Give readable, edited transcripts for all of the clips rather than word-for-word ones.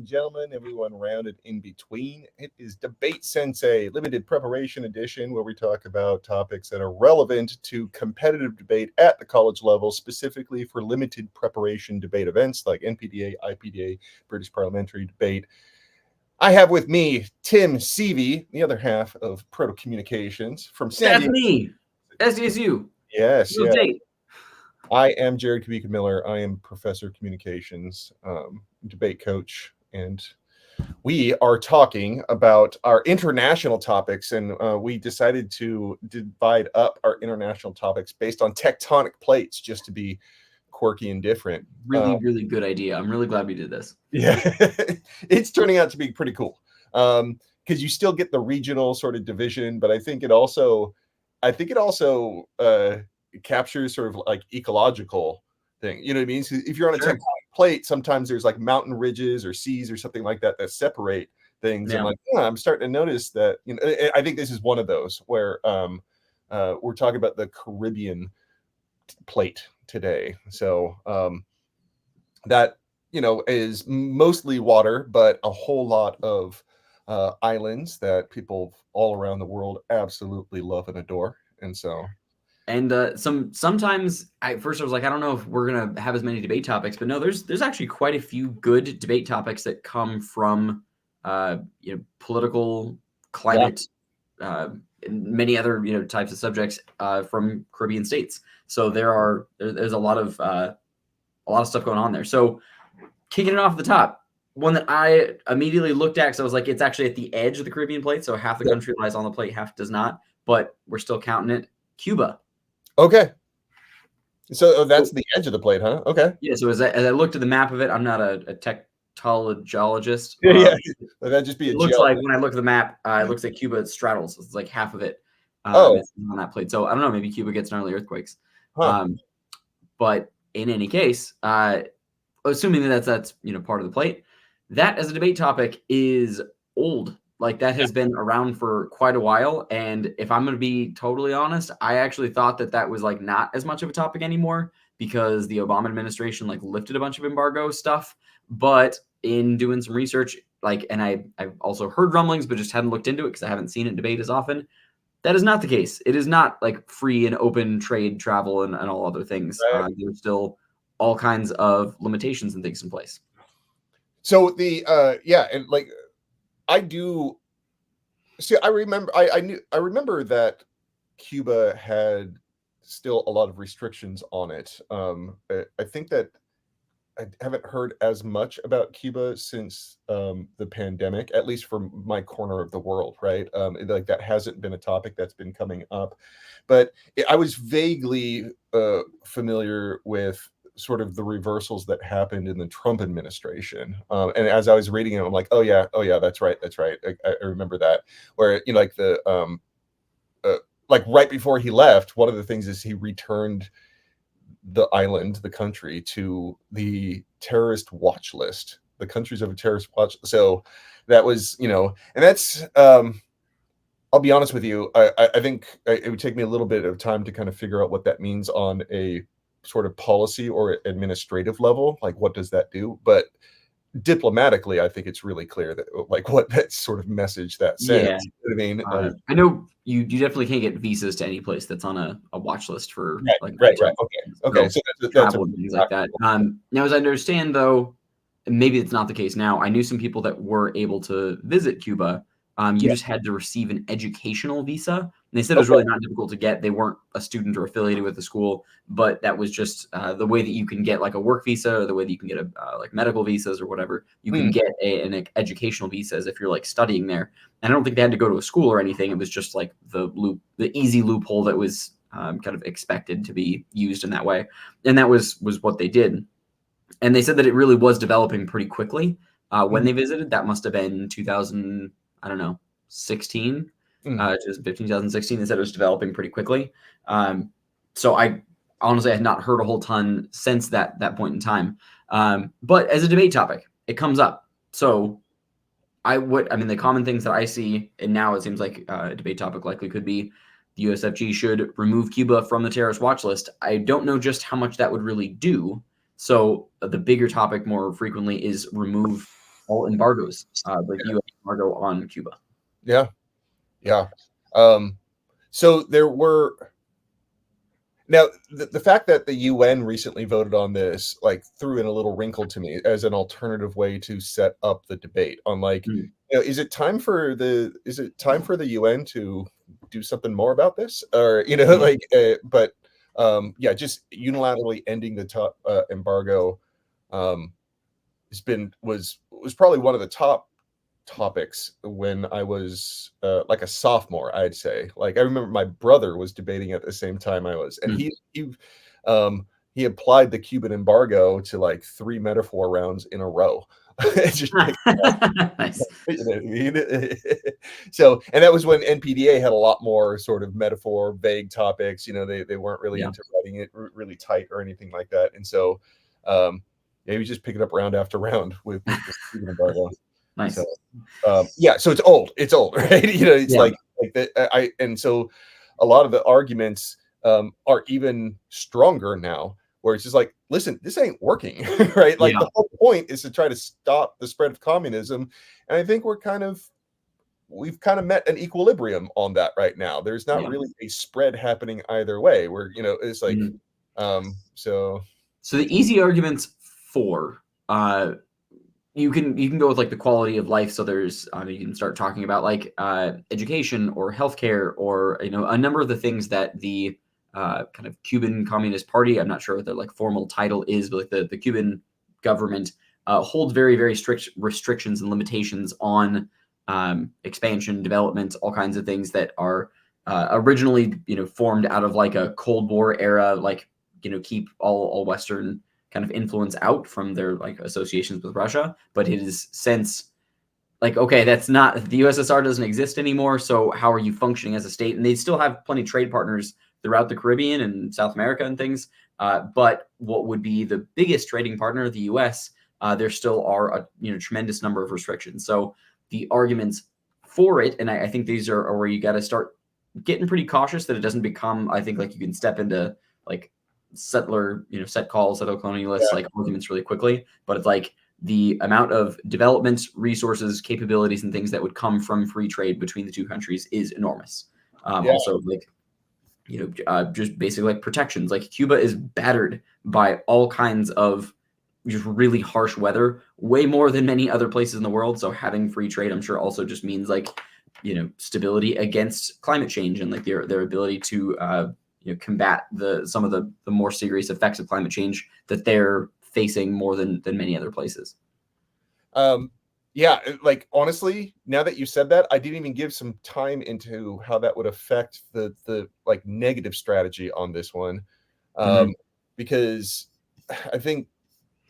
gentlemen, everyone rounded in between. It is Debate Sensei Limited Preparation Edition, where we talk about topics that are relevant to competitive debate at the college level, specifically for limited preparation debate events like NPDA, IPDA, British Parliamentary Debate. I have with me Tim Seavey, the other half of Proto Communications from San Diego. That's me, SDSU. Yes, No yes. date. I am Jared Kabika Miller. I am Professor of Communications, debate coach, and we are talking about our international topics. And we decided to divide up our international topics based on tectonic plates, just to be quirky and different. Really good idea. I'm really glad we did this. Yeah, it's turning out to be pretty cool because you still get the regional sort of division, but I think it also captures sort of like ecological thing. You know what I mean? So if you're on a Sure. tectonic plate, sometimes there's like mountain ridges or seas or something like that that separate things. Yeah. And I'm starting to notice that, I think this is one of those where we're talking about the Caribbean plate today. So that, is mostly water, but a whole lot of islands that people all around the world absolutely love and adore. And so... And sometimes at first I was like, I don't know if we're gonna have as many debate topics, but no, there's actually quite a few good debate topics that come from political, climate, and many other types of subjects from Caribbean states. So there's a lot of stuff going on there. So kicking it off at the top, one that I immediately looked at because I was like, it's actually at the edge of the Caribbean plate, so half the country lies on the plate, half does not, but we're still counting it. Cuba. Okay. So that's the edge of the plate, huh? Okay. Yeah. So as I looked at the map of it, I'm not a tectologist. Yeah. That'd just be it looks like when I look at the map, it looks like Cuba straddles. It's like half of it is on that plate. So I don't know. Maybe Cuba gets gnarly earthquakes. But in any case, assuming that that's part of the plate, that as a debate topic is old. Like that has been around for quite a while. And if I'm going to be totally honest, I actually thought that was like not as much of a topic anymore because the Obama administration like lifted a bunch of embargo stuff. But in doing some research, and I've also heard rumblings, but just hadn't looked into it because I haven't seen it debate as often. That is not the case. It is not like free and open trade, travel, and all other things. Right. There's still all kinds of limitations and things in place. So the and like I do see. I remember that Cuba had still a lot of restrictions on it. I think that I haven't heard as much about Cuba since the pandemic, at least from my corner of the world, right? Like that hasn't been a topic that's been coming up, but I was vaguely familiar with sort of the reversals that happened in the Trump administration. And as I was reading it, I'm like, oh yeah, that's right. I remember that. Where like like right before he left, one of the things is he returned the country to the terrorist watch list, the countries of a terrorist watch. So that was, and that's, I'll be honest with you. I think it would take me a little bit of time to kind of figure out what that means on a sort of policy or administrative level. Like, what does that do? But diplomatically, I think it's really clear that like what that sort of message that sends. Yeah. I mean, I know you definitely can't get visas to any place that's on a watch list for right. Okay. So that's travel and things like that. Now, as I understand, though, maybe it's not the case now. I knew some people that were able to visit Cuba. You just had to receive an educational visa. And they said it was really not difficult to get. They weren't a student or affiliated with the school, but that was just the way that you can get like a work visa, or the way that you can get like medical visas or whatever. You can get an educational visa as if you're like studying there. And I don't think they had to go to a school or anything. It was just like the easy loophole that was kind of expected to be used in that way. And that was what they did. And they said that it really was developing pretty quickly when they visited. That must have been 2000. I don't know, 16, just 2016. They said it was developing pretty quickly. So I honestly had not heard a whole ton since that point in time. But as a debate topic, it comes up. So the common things that I see, and now it seems like a debate topic likely could be the USFG should remove Cuba from the terrorist watch list. I don't know just how much that would really do. So the bigger topic more frequently is remove all embargoes, like the U.S. embargo on Cuba. Yeah. Yeah. So there were now the fact that the UN recently voted on this like threw in a little wrinkle to me as an alternative way to set up the debate on like, Mm. is it time for the UN to do something more about this, or Yeah. like but yeah, just unilaterally ending the top embargo um was probably one of the top topics when I was like a sophomore, I'd say. Like I remember my brother was debating at the same time I was, and Mm. he applied the Cuban embargo to like 3 metaphor rounds in a row. Just picked Nice. you know what I mean? So, and that was when NPDA had a lot more sort of metaphor, vague topics. They weren't really Yeah. into writing it really tight or anything like that. And so, um, yeah, we just pick it up round after round with the Cuban embargo. So, Nice. yeah, so it's old. It's old, right? It's Yeah. like that. And so a lot of the arguments are even stronger now, where it's just like, listen, this ain't working, right? Like Yeah. the whole point is to try to stop the spread of communism, and I think we've kind of met an equilibrium on that right now. There's not Yeah. really a spread happening either way. Where it's like, Mhm. so So the easy arguments for you can go with like the quality of life. So there's you can start talking about like education or healthcare or a number of the things that the kind of Cuban Communist Party, I'm not sure what their like formal title is, but like the Cuban government holds very very strict restrictions and limitations on expansion, development, all kinds of things that are originally formed out of like a Cold War era, like keep all Western kind of influence out from their like associations with Russia, but it is since like, okay, that's not the USSR doesn't exist anymore. So how are you functioning as a state? And they still have plenty of trade partners throughout the Caribbean and South America and things. But what would be the biggest trading partner, the US, there still are a tremendous number of restrictions. So the arguments for it, and I think these are where you got to start getting pretty cautious that it doesn't become, I think, like you can step into like settler, set calls, settler colonialists, like arguments really quickly. But it's like the amount of development, resources, capabilities, and things that would come from free trade between the two countries is enormous. yeah, Also, like just basically like protections. Like Cuba is battered by all kinds of just really harsh weather, way more than many other places in the world. So having free trade, I'm sure, also just means like stability against climate change and like their ability to combat some of the more serious effects of climate change that they're facing more than many other places. Yeah, like honestly, now that you said that, I didn't even give some time into how that would affect the like negative strategy on this one, Mhm. because I think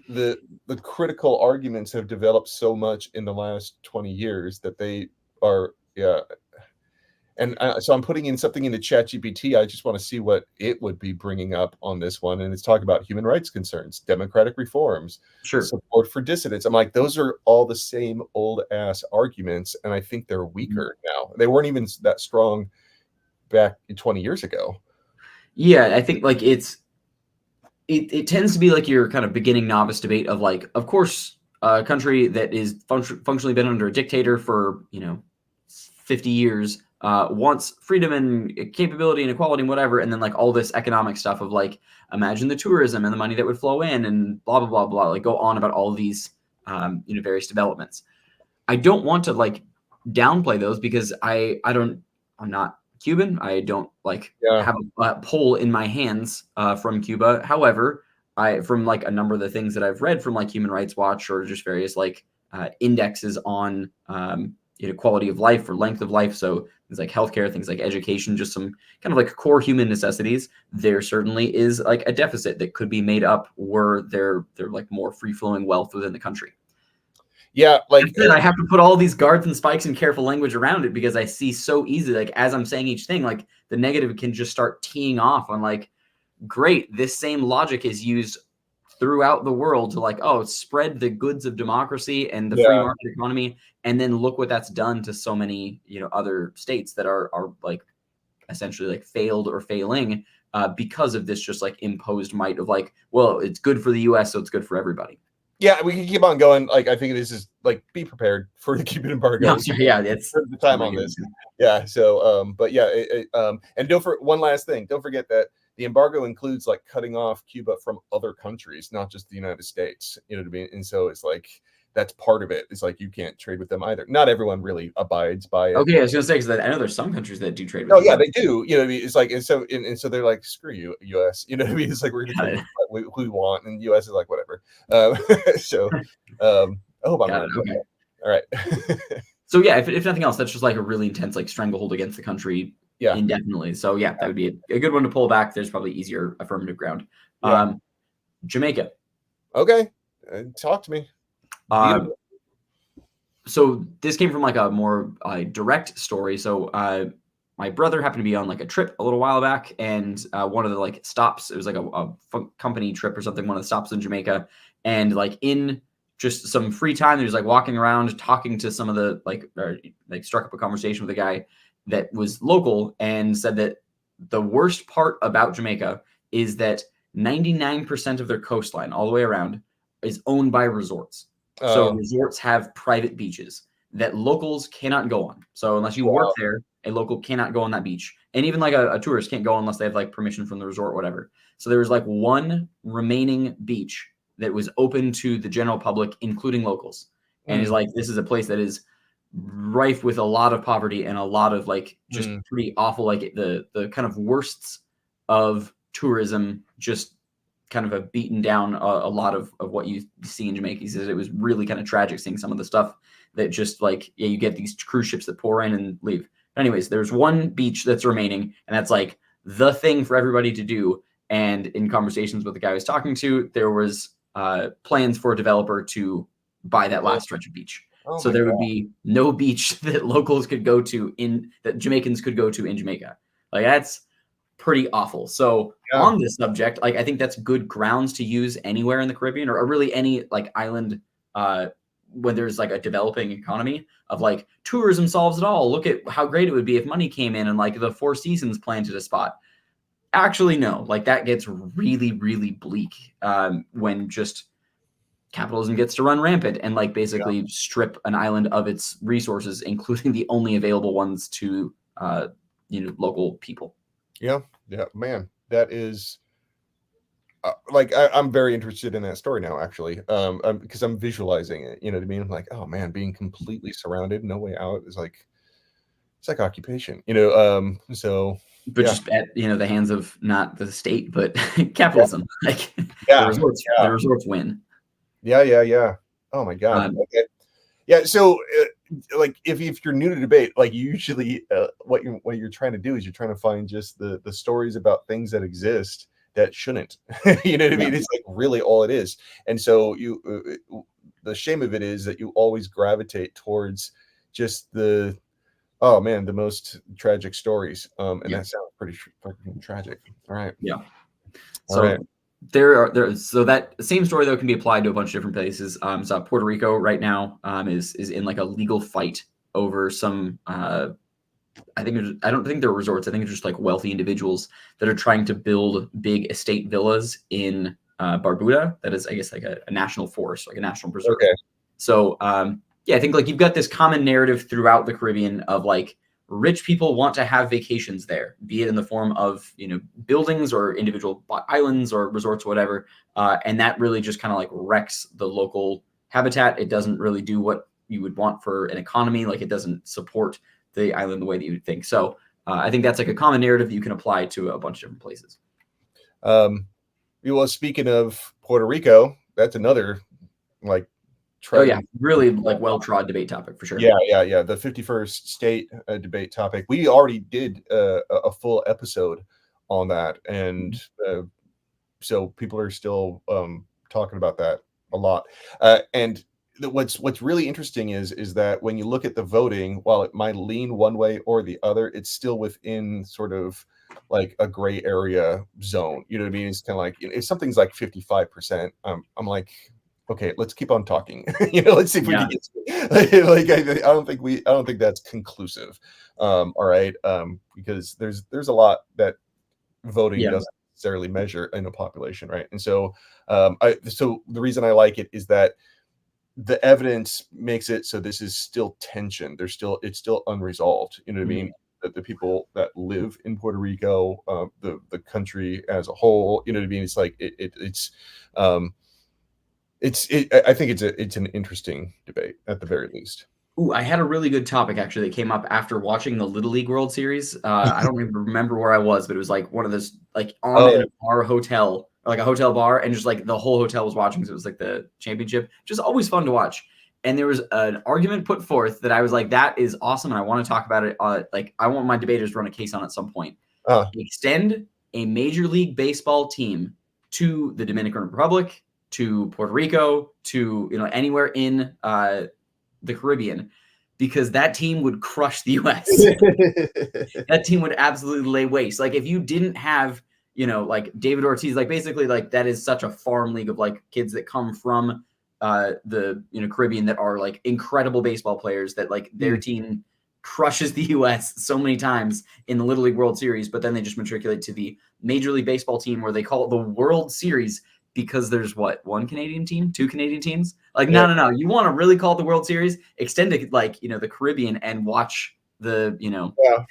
the critical arguments have developed so much in the last 20 years that they are, yeah. And so I'm putting in something into ChatGPT. I just want to see what it would be bringing up on this one, and it's talking about human rights concerns, democratic reforms, Sure. support for dissidents. I'm like, those are all the same old ass arguments, and I think they're Mhm. weaker now. They weren't even that strong back 20 years ago. Yeah, I think like it tends to be like your kind of beginning novice debate of like, of course, a country that is functionally been under a dictator for 50 years wants freedom and capability and equality and whatever, and then like all this economic stuff of like imagine the tourism and the money that would flow in and blah blah blah blah, like go on about all these various developments. I don't want to like downplay those because I'm not Cuban. I don't like Yeah, have a poll in my hands from Cuba. However, I from like a number of the things that I've read from like Human Rights Watch or just various like indexes on quality of life or length of life. So things like healthcare, things like education, just some kind of like core human necessities. There certainly is like a deficit that could be made up were there like more free flowing wealth within the country. yeah, That's like it. I have to put all these guards and spikes and careful language around it because I see so easily, like as I'm saying each thing, like the negative can just start teeing off on like, great, this same logic is used throughout the world to like, oh, spread the goods of democracy and the free yeah. market economy, and then look what that's done to so many other states that are like essentially like failed or failing because of this just like imposed might of like, well, it's good for the U.S., so it's good for everybody. Yeah, we can keep on going. Like, I think this is like, be prepared for the Cuban embargo. No, sorry, yeah, it's The time on this. Yeah. So, but yeah, and one last thing. Don't forget that the embargo includes like cutting off Cuba from other countries, not just the United States. You know what I mean? And so it's like that's part of it. It's like you can't trade with them either. Not everyone really abides by it. Okay, I was gonna say because I know there's some countries that do trade with. Oh yeah, they do. You know what I mean? It's like, and so they're like, screw you, US. You know what I mean? It's like we're gonna trade with who we want, and US is like whatever. So I hope I'm right. Okay. All right. So yeah, if nothing else, that's just like a really intense like stranglehold against the country indefinitely. So yeah, that would be a good one to pull back. There's probably easier affirmative ground. Yeah. Jamaica. Okay. Talk to me. So this came from like a more direct story. So my brother happened to be on like a trip a little while back, and one of the like stops, it was like a company trip or something, one of the stops in Jamaica, and like in just some free time, he was like walking around talking to some of the like struck up a conversation with a guy that was local and said that the worst part about Jamaica is that 99% of their coastline all the way around is owned by resorts. So resorts have private beaches that locals cannot go on. So unless you work there, a local cannot go on that beach. And even like a tourist can't go unless they have like permission from the resort or whatever. So there was like one remaining beach that was open to the general public, including locals. And he's like, this is a place that is rife with a lot of poverty and a lot of like just pretty awful, like the kind of worsts of tourism, just kind of a beaten down a lot of what you see in Jamaica. He says it was really kind of tragic seeing some of the stuff that just like, yeah, you get these cruise ships that pour in and leave. But anyways, there's one beach that's remaining, and that's like the thing for everybody to do. And in conversations with the guy I was talking to, there was plans for a developer to buy that last stretch of beach. So there would be no beach that locals could go to that Jamaicans could go to in Jamaica. Like that's pretty awful. So on this subject, like I think that's good grounds to use anywhere in the Caribbean or really any like island when there's like a developing economy of like tourism solves it all. Look at how great it would be if money came in and like the Four Seasons planted a spot. Actually, no, like that gets really, really bleak when just capitalism gets to run rampant and like basically strip an island of its resources, including the only available ones to local people. Yeah, man, that is like I'm very interested in that story now, actually, because I'm visualizing it. You know what I mean? I'm like, oh man, being completely surrounded, no way out is like it's like occupation. So but just at the hands of not the state, but capitalism. Like the resorts win. Yeah. Oh my god. Okay. Yeah. So, like, if you're new to debate, like usually, what you're trying to do is you're trying to find just the stories about things that exist that shouldn't. You know what I mean? It's like really all it is. And so the shame of it is that you always gravitate towards just the most tragic stories. And that sounds pretty fucking tragic. All right. Yeah. So so that same story though can be applied to a bunch of different places. So Puerto Rico right now is in like a legal fight over some I don't think they're resorts. I think it's just like wealthy individuals that are trying to build big estate villas in Barbuda. That is, I guess, like a national forest, like a national preserve. Okay. So I think like you've got this common narrative throughout the Caribbean of like rich people want to have vacations there, be it in the form of buildings or individual islands or resorts or whatever, and that really just kind of like wrecks the local habitat. It doesn't really do what you would want for an economy. Like it doesn't support the island the way that you would think. So I think that's like a common narrative that you can apply to a bunch of different places. Well, speaking of Puerto Rico, that's another like really like well-trod debate topic for sure. Yeah. The 51st state debate topic. We already did a full episode on that, and so people are still talking about that a lot. And what's really interesting is that when you look at the voting, while it might lean one way or the other, it's still within sort of like a gray area zone. You know what I mean? It's kind of like if something's like 55%, I'm like, okay, let's keep on talking. Let's see if we can get like I don't think that's conclusive. All right, because there's a lot that voting doesn't necessarily measure in a population, right? And so, so the reason I like it is that the evidence makes it so this is still tension. It's still unresolved. You know what I mean? That the people that live in Puerto Rico, the country as a whole, you know what I mean? It's like I think it's an interesting debate at the very least. Ooh, I had a really good topic actually that came up after watching the Little League World Series. I don't even remember where I was, but it was like one of those like in Oh, a bar hotel, or like a hotel bar, and just like the whole hotel was watching because it was like the championship. Just always fun to watch. And there was an argument put forth that I was like, that is awesome, and I want to talk about it. Like I want my debaters to run a case on it at some point. Extend a Major League Baseball team to the Dominican Republic, to Puerto Rico, to anywhere in the Caribbean, because that team would crush the US. That team would absolutely lay waste. Like if you didn't have, like David Ortiz, like basically like that is such a farm league of like kids that come from the Caribbean that are like incredible baseball players that like their team crushes the US so many times in the Little League World Series, but then they just matriculate to the Major League Baseball team where they call it the World Series because there's one Canadian team, two Canadian teams. Like, no. You want to really call it the World Series? Extend it like, the Caribbean and watch the,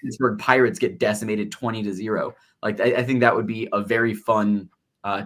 Pittsburgh Pirates get decimated 20-0. Like, I think that would be a very fun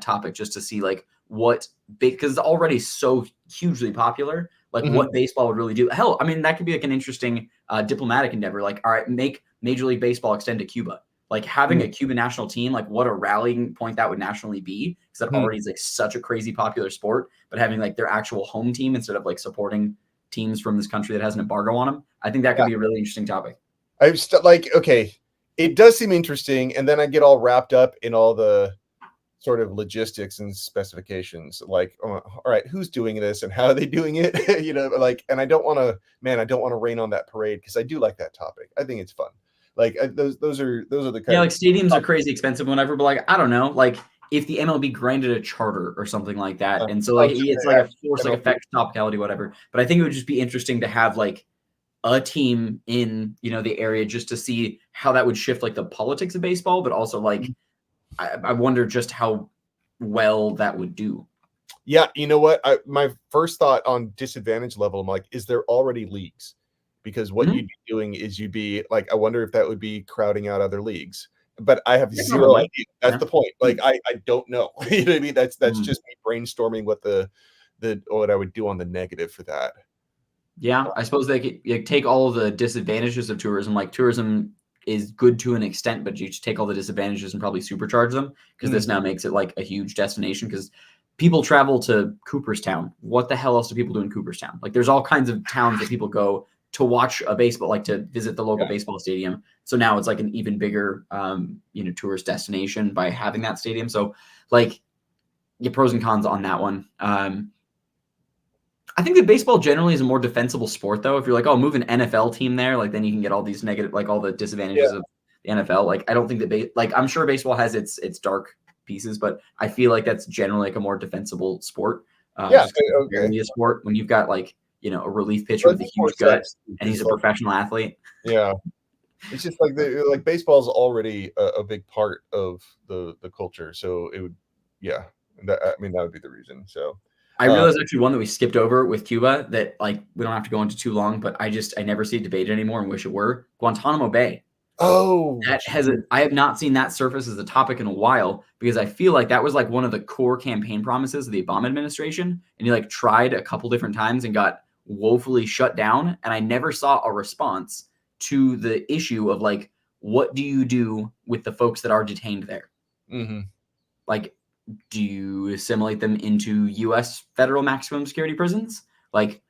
topic just to see like what because it's already so hugely popular. Like what baseball would really do. Hell, I mean, that could be like an interesting diplomatic endeavor. Like, all right, make Major League Baseball extend to Cuba. Like having a Cuban national team, like what a rallying point that would nationally be, because that already is like such a crazy popular sport. But having like their actual home team instead of like supporting teams from this country that has an embargo on them, I think that could be a really interesting topic. I'm like, okay, it does seem interesting, and then I get all wrapped up in all the sort of logistics and specifications. Like, all right, who's doing this and how are they doing it? Like, and I don't want to rain on that parade because I do like that topic. I think it's fun. Like those are the kind like stadiums are crazy expensive whenever, but like I don't know, like if the MLB granted a charter or something like that, and so like it's like a force like effect topicality, whatever. But I think it would just be interesting to have like a team in the area just to see how that would shift like the politics of baseball, but also like I wonder just how well that would do. Yeah, you know what? My first thought on disadvantage level, I'm like, is there already leagues? Because what you'd be doing is you'd be like, I wonder if that would be crowding out other leagues. But I have zero idea. That's the point. Like, I don't know. You know what I mean? That's just me brainstorming what I would do on the negative for that. Yeah, I suppose they could take all of the disadvantages of tourism. Like tourism is good to an extent, but you just take all the disadvantages and probably supercharge them because this now makes it like a huge destination because people travel to Cooperstown. What the hell else do people do in Cooperstown? Like there's all kinds of towns that people go to watch a baseball, like to visit the local baseball stadium. So now it's like an even bigger, tourist destination by having that stadium. So like pros and cons on that one. I think that baseball generally is a more defensible sport, though. If you're like, oh, move an NFL team there, like then you can get all these negative, like all the disadvantages of the NFL. Like I don't think that I'm sure baseball has its dark pieces, but I feel like that's generally like a more defensible sport. Barely a sport when you've got like a relief pitcher with a huge gut and he's a professional athlete. Yeah, it's just like baseball is already a big part of the culture, so it would, that would be the reason. So. I realized actually one that we skipped over with Cuba that like we don't have to go into too long, but I never see it debated anymore and wish it were Guantanamo Bay. Oh, I have not seen that surface as a topic in a while because I feel like that was like one of the core campaign promises of the Obama administration, and he like tried a couple different times and got woefully shut down. And I never saw a response to the issue of like, what do you do with the folks that are detained there? Like, do you assimilate them into U.S. federal maximum security prisons? Like,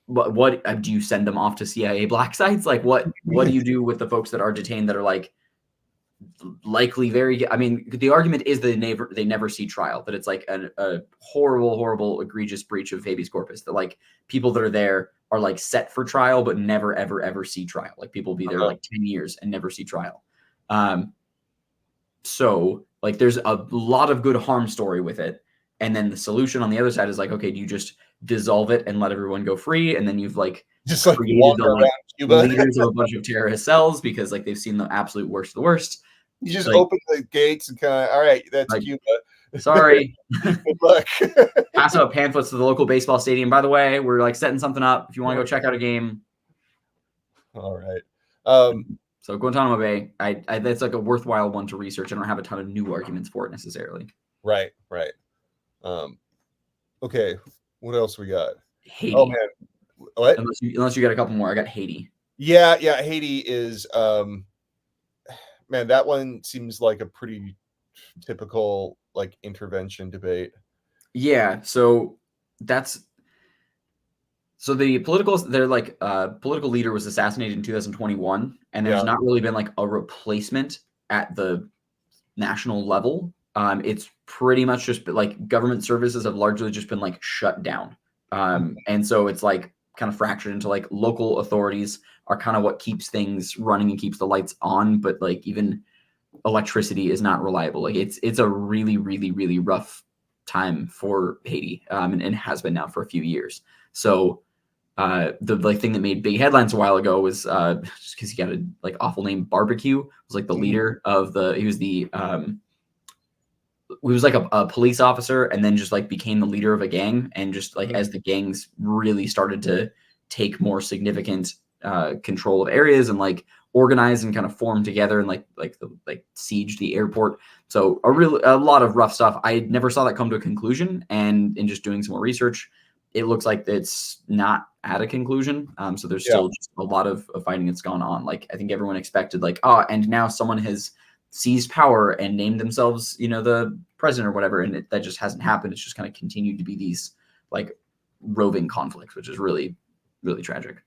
what do you send them off to CIA black sites? Like, what do you do with the folks that are detained that are like likely very? I mean, the argument is that they never see trial. That it's like a horrible, egregious breach of habeas corpus. That like people that are there are like set for trial, but never, ever see trial. Like people will be there like 10 years and never see trial. So like there's a lot of good harm story with it. And then the solution on the other side is like, okay, do you just dissolve it and let everyone go free? And then you've like just like created the leaders of a bunch of terrorist cells because like they've seen the absolute worst of the worst. You just Like open the gates and kind of, all right, that's like, Cuba. sorry. Good luck. Pass out pamphlets to the local baseball stadium. By the way, we're like setting something up. If you want to go check out a game. All right. So Guantanamo Bay, I that's like a worthwhile one to research. I don't have a ton of new arguments for it necessarily. Right. Okay. What else we got? Oh Haiti. man. What? Unless you got a couple more. I got Haiti. Yeah. Haiti is man, that one seems like a pretty typical like intervention debate. Yeah. So that's the political leader was assassinated in 2021, and there's Yeah. not really been like a replacement at the national level. It's pretty much just like government services have largely just been like shut down. And so it's like kind of fractured into like local authorities are kind of what keeps things running and keeps the lights on, but like even electricity is not reliable. Like it's a really, really, really rough time for Haiti, and has been now for a few years. So the like thing that made big headlines a while ago was just because he got a like awful name, Barbecue was like the leader of he was like a police officer and then just like became the leader of a gang, and just like as the gangs really started to take more significant control of areas and like organize and kind of form together and like siege the airport. So a lot of rough stuff. I never saw that come to a conclusion, and in just doing some more research, it looks like it's not at a conclusion. So there's Yeah. still just a lot of fighting that's gone on. Like I think everyone expected like, oh, and now someone has seized power and named themselves, the president or whatever, and that just hasn't happened. It's just kind of continued to be these like roving conflicts, which is really, really tragic.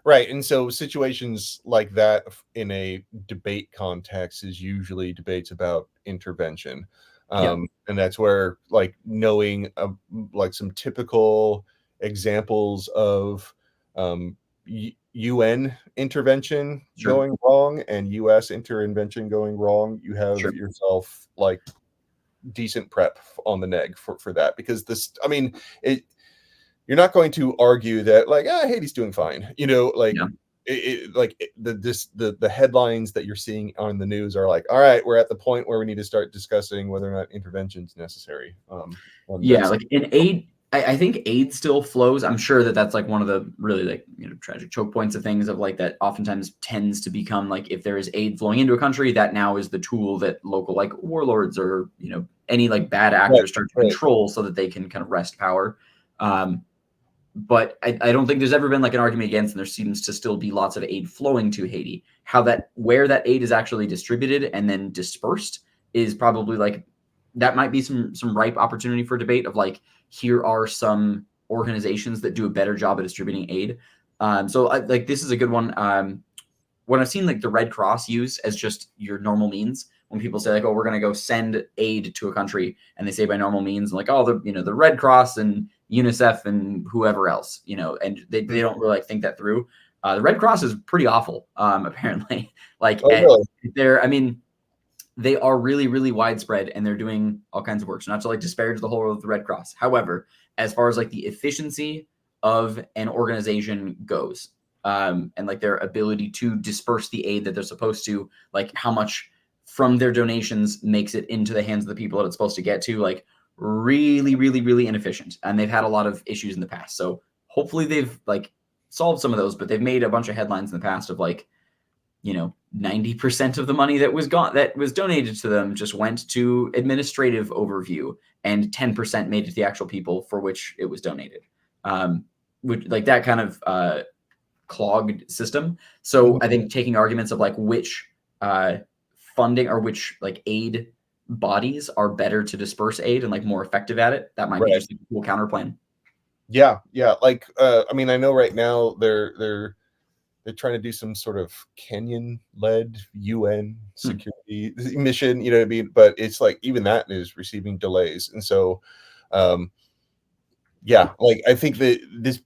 Right. And so situations like that in a debate context is usually debates about intervention. Yeah, And that's where like knowing like some typical examples of UN intervention sure, going wrong and US intervention going wrong, you have sure. yourself like decent prep on the neg for that, because this, I mean, you're not going to argue that like Haiti's doing fine, like Yeah. the headlines that you're seeing on the news are like, all right, we're at the point where we need to start discussing whether or not intervention is necessary. And Yeah, that's like in aid, I think aid still flows. I'm sure that that's like one of the really like tragic choke points of things of like that oftentimes tends to become like if there is aid flowing into a country, that now is the tool that local like warlords or any like bad right, actors start to right. control so that they can kind of wrest power. But I don't think there's ever been like an argument against, and there seems to still be lots of aid flowing to Haiti. Where that aid is actually distributed and then dispersed is probably like that might be some ripe opportunity for debate of like here are some organizations that do a better job at distributing aid. So like this is a good one. When I've seen like the Red Cross use as just your normal means, when people say like, oh, we're going to go send aid to a country, and they say by normal means, like, oh, the Red Cross and UNICEF and whoever else, and they don't really like think that through. The Red Cross is pretty awful, apparently. Like Oh really? I mean, they are really, really widespread and they're doing all kinds of work. So not to like disparage the whole of the Red Cross. However, as far as like the efficiency of an organization goes, and like their ability to disperse the aid that they're supposed to, like how much from their donations makes it into the hands of the people that it's supposed to get to, like really, really, really inefficient. And they've had a lot of issues in the past. So hopefully they've like solved some of those, but they've made a bunch of headlines in the past of like, 90% of the money that was donated to them just went to administrative overview, and 10% made it to the actual people for which it was donated. Which like that kind of clogged system. So I think taking arguments of like which funding or which like aid bodies are better to disperse aid and like more effective at it, that might be Right. just a cool counterplan. Yeah. Like I mean, I know right now they're trying to do some sort of Kenyan-led UN security mission, you know what I mean? But it's like even that is receiving delays. And so yeah, like I think that this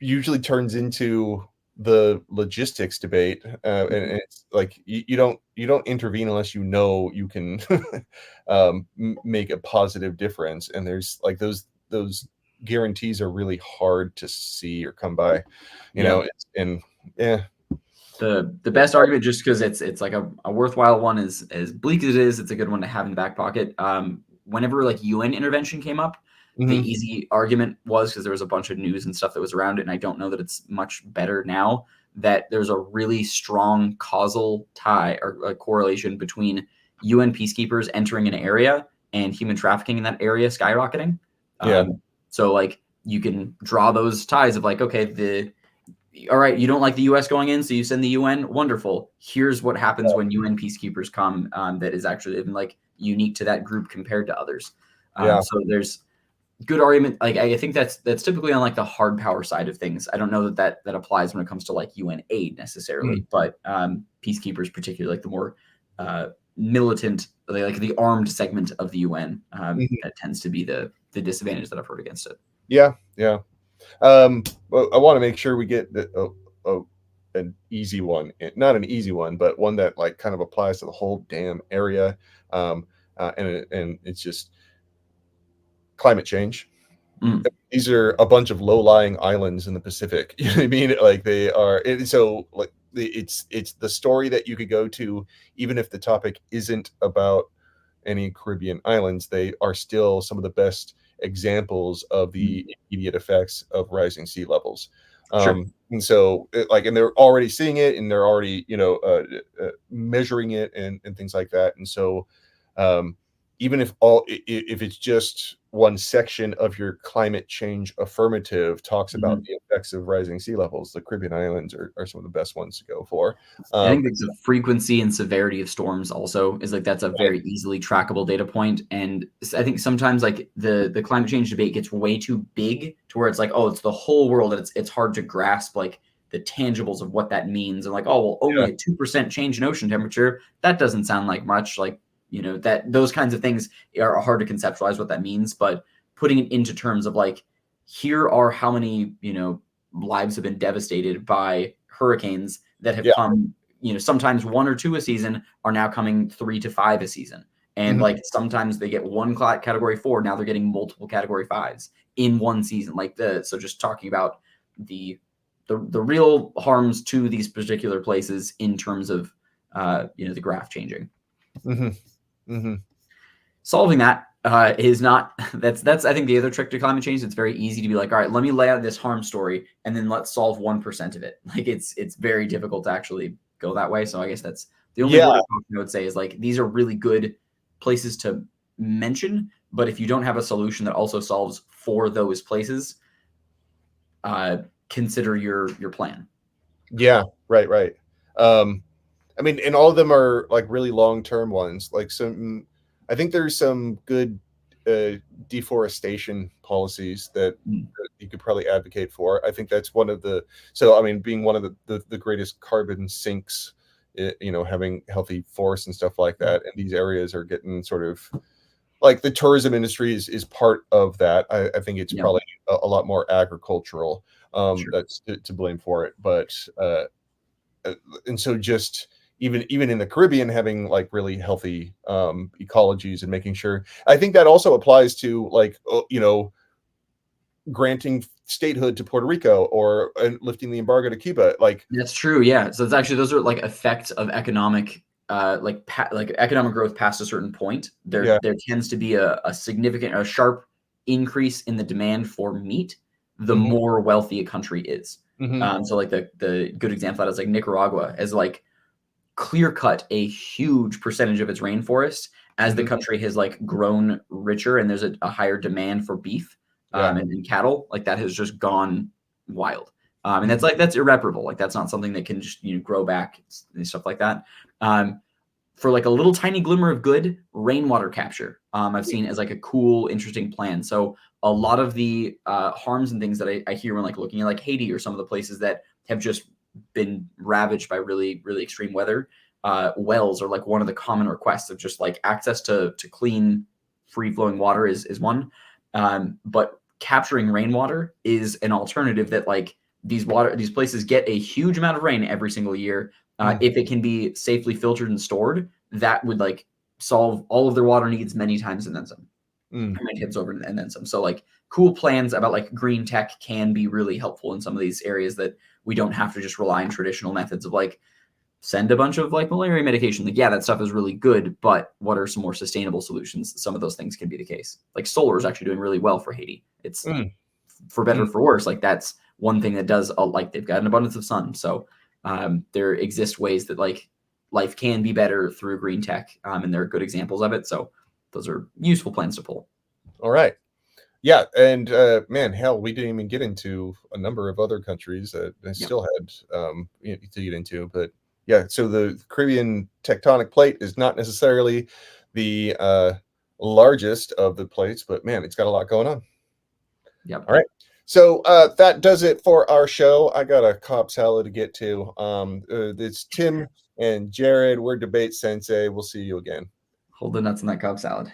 usually turns into the logistics debate, and it's like you don't intervene unless you know you can make a positive difference, and there's like those guarantees are really hard to see or come by, Yeah. and yeah. The best argument, just because it's like a worthwhile one, is as bleak as it is, it's a good one to have in the back pocket. Whenever like UN intervention came up, the Mhm. easy argument was, because there was a bunch of news and stuff that was around it, and I don't know that it's much better now, that there's a really strong causal tie or a correlation between UN peacekeepers entering an area and human trafficking in that area skyrocketing. Yeah. So like you can draw those ties of like, okay, all right, you don't like the U.S. going in, so you send the UN. Wonderful. Here's what happens when UN peacekeepers come. That is actually even like unique to that group compared to others. Yeah. So there's good argument. Like I think that's typically on like the hard power side of things. I don't know that applies when it comes to like UN aid necessarily, Mm. but peacekeepers, particularly like the more militant, like the armed segment of the UN, Mhm. that tends to be the disadvantage that I've heard against it. Yeah. Yeah. Well, I want to make sure we get an easy one, not an easy one, but one that like kind of applies to the whole damn area. Um, and it's just climate change. Mm, These are a bunch of low-lying islands in the Pacific. You know what I mean? Like they are, so like it's the story that you could go to, even if the topic isn't about any Caribbean islands. They are still some of the best examples of mm, the immediate effects of rising sea levels. sure. And so, and they're already seeing it, and they're already, measuring it, and things like that. And so, um, even if it's just one section of your climate change affirmative talks about Mhm. the effects of rising sea levels, the Caribbean islands are some of the best ones to go for. I think Um, that the frequency and severity of storms also is like that's a very easily trackable data point. And I think sometimes like the climate change debate gets way too big to where it's like, oh, it's the whole world, and it's hard to grasp like the tangibles of what that means. And like, oh well, only yeah, a 2% change in ocean temperature. That doesn't sound like much. Like, that those kinds of things are hard to conceptualize what that means, but putting it into terms of like, here are how many, lives have been devastated by hurricanes that have yeah, come, sometimes one or two a season are now coming 3 to 5 a season. And mhm, like sometimes they get one category 4, now they're getting multiple category 5s in one season. So just talking about the the real harms to these particular places in terms of the graph changing. mhm, mhm. Solving that is not that's I think the other trick to climate change. It's very easy to be like, all right, let me lay out this harm story and then let's solve 1% of it. Like it's very difficult to actually go that way. So I guess that's the only word Yeah, of caution I would say is like these are really good places to mention, but if you don't have a solution that also solves for those places, uh, consider your plan. yeah, right, right. Um, I mean, and all of them are like really long-term ones. Like I think there's some good uh, deforestation policies Mm, that you could probably advocate for. I think that's one of the, so I mean, being one of the greatest carbon sinks, having healthy forests and stuff like that, and these areas are getting sort of like the tourism industry is part of that. I think it's yeah, probably a lot more agricultural, sure. that's to blame for it, but and so just even in the Caribbean, having like really healthy ecologies and making sure, I think that also applies to like granting statehood to Puerto Rico or lifting the embargo to Cuba. Like That's true. Yeah. So it's actually those are like effects of economic like economic growth past a certain point. There yeah, there tends to be a significant, a sharp increase in the demand for meat the hmm more wealthy a country is. hmm So like the good example of that is like Nicaragua as like clear cut a huge percentage of its rainforest as the hmm country has like grown richer and there's a higher demand for beef yeah, and cattle, like that has just gone wild. And mhm, that's irreparable. Like that's not something that can just grow back and stuff like that. Um, for like a little tiny glimmer of good, rainwater capture, I've seen as like a cool, interesting plan. So a lot of the harms and things that I hear when like looking at like Haiti or some of the places that have just been ravaged by really, really extreme weather, wells are like one of the common requests of just like access to clean, free flowing water is one. But capturing rainwater is an alternative that like these places get a huge amount of rain every single year. mm, If it can be safely filtered and stored, that would like solve all of their water needs many times and then some. mm, My kids over and then some. So like cool plans about like green tech can be really helpful in some of these areas that we don't have to just rely on traditional methods of like send a bunch of like malaria medication. Like, yeah, that stuff is really good, but what are some more sustainable solutions? Some of those things can be the case. Like solar is actually doing really well for Haiti. It's for better or for worse. Like that's one thing that does like they've got an abundance of sun. So there exist ways that like life can be better through green tech, and there are good examples of it. So those are useful plans to pull. All right. Yeah, and man, hell, we didn't even get into a number of other countries that I still had to get into. But yeah, so the Caribbean tectonic plate is not necessarily the largest of the plates, but man, it's got a lot going on. Yep. All right. So that does it for our show. I got a Cobb salad to get to. It's Tim and Jared. We're Debate Sensei. We'll see you again. Hold the nuts in that Cobb salad.